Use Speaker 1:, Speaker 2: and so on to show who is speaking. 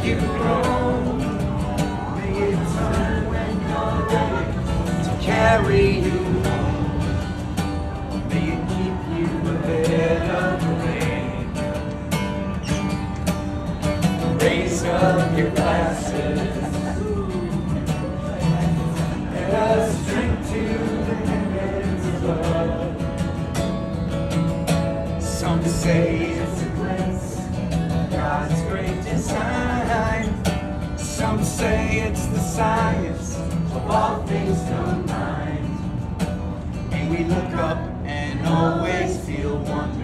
Speaker 1: you grow. May it turn when you're ready to carry you. May it keep you ahead of the rain. Raise up your glasses. Let us drink to the heavens above. Some say it's a glimpse, God's great design. Some say it's the science of all things combined. And we look up and always feel one.